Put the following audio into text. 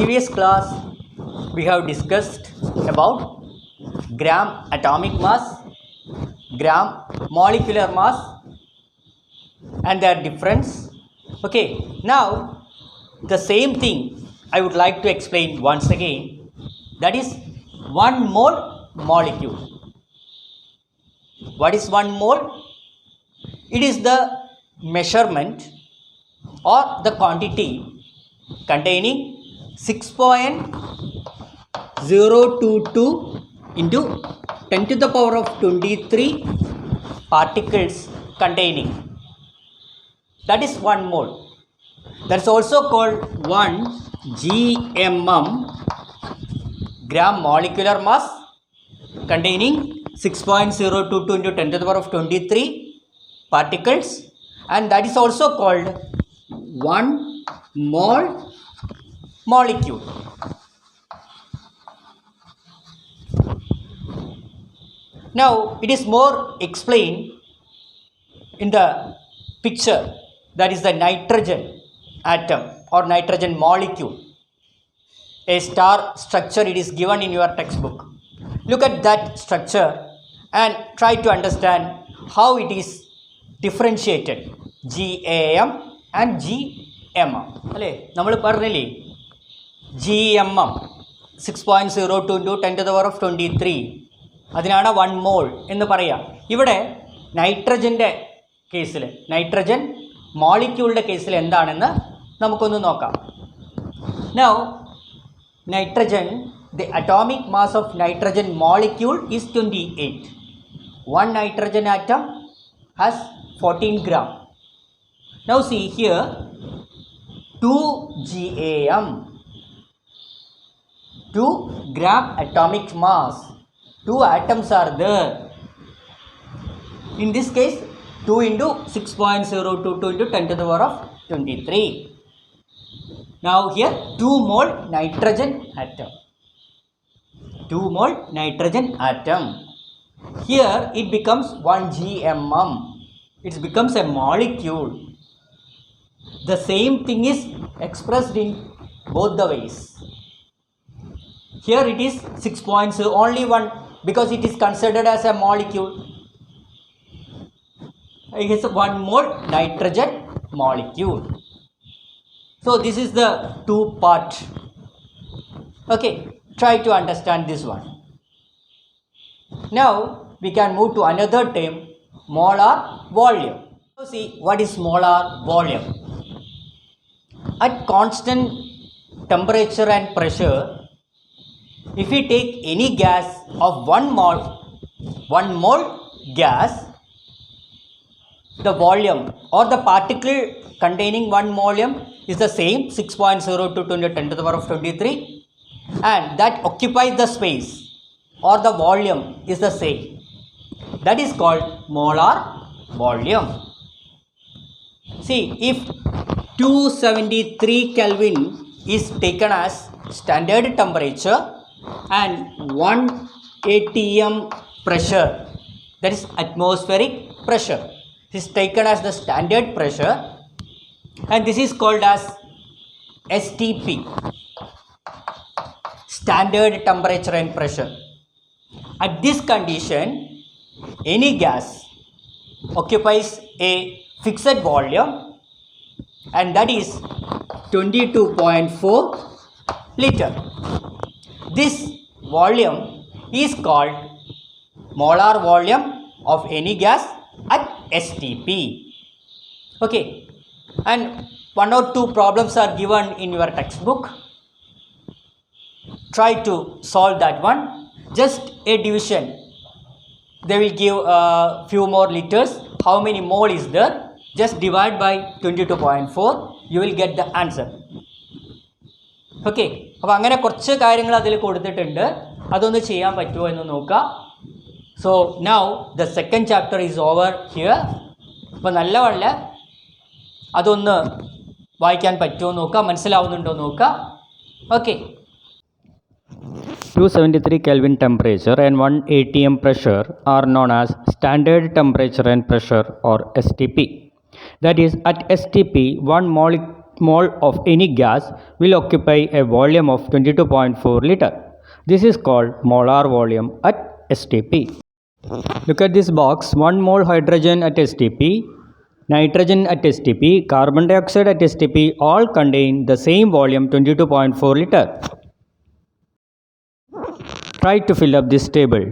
previous class we have discussed about gram atomic mass, gram molecular mass and their difference. Okay, now the same thing I would like to explain once again, that is 1 mole molecule. What is 1 mole? It is the measurement or the quantity containing 6.022 into 10 to the power of 23 particles containing. That is 1 mole. That is also called 1 GMM, gram molecular mass, containing 6.022 into 10 to the power of 23 particles, and that is also called 1 mole molecule. Now it is more explained in the picture, that is the nitrogen atom or nitrogen molecule. A star structure, it is given in your textbook. Look at that structure and try to understand how it is differentiated, GAM and GMM. അല്ലേ, നമ്മൾ പറഞ്ഞില്ലേ GMM 6.02 into 10 to the power of 23, അതിനാണ് 1 മോൾ എന്ന് പറയാം. ഇവിടെ നൈട്രജൻ്റെ കേസിൽ, nitrogen മോളിക്യൂളിൻ്റെ കേസിൽ എന്താണെന്ന് നമുക്കൊന്ന് നോക്കാം. Now nitrogen, the atomic mass of nitrogen molecule is 28. One nitrogen atom has 14 gram. Now see here, 2 GAM, 2 gram atomic mass, 2 atoms are there. In this case 2 into 6.022 into 10 to the power of 23. Now here 2 mole nitrogen atom, 2 mole nitrogen atom. Here it becomes 1 GMM, it becomes a molecule. The same thing is expressed in both the ways. Here it is 6.0, only one, because it is considered as a molecule. It is 1 mole nitrogen molecule. So this is the 2 part. Okay, try to understand this one. Now we can move to another term, molar volume. So see, what is molar volume? At constant temperature and pressure, if we take any gas of 1 mole gas, the volume or the particle containing 1 volume is the same, 6.022 into 10 to the power of 23, and that occupies the space or the volume is the same. That is called molar volume. See, if 273 Kelvin is taken as standard temperature and 1 atm pressure, that is atmospheric pressure, is taken as the standard pressure, and this is called as STP, standard temperature and pressure. At this condition, any gas occupies a fixed volume, and that is 22.4 liter. This volume is called molar volume of any gas at STP. Okay, and 1 or 2 problems are given in your textbook. Try to solve that one. Just a division, they will give a few more liters. How many mole is there? Just divide by 22.4, you will get the answer. Okay, അപ്പോൾ അങ്ങനെ കുറച്ച് കാര്യങ്ങൾ അതിൽ കൊടുത്തിട്ടുണ്ട്, അതൊന്ന് ചെയ്യാൻ പറ്റുമോ എന്ന് നോക്കാം. So now the second chapter is over here. അപ്പോൾ നല്ലവണ്ണം അതൊന്ന് വായിക്കാൻ പറ്റുമോ നോക്കാം, മനസ്സിലാവുന്നുണ്ടോ നോക്കാം. Okay, 273 Kelvin temperature and 1 atm pressure are known as standard temperature and pressure or STP. That is, at STP, 1 mole of any gas will occupy a volume of 22.4 liter. This is called molar volume at STP. Look at this box. 1 mole hydrogen at STP, nitrogen at STP, carbon dioxide at STP all contain the same volume 22.4 liter. Try to fill up this table.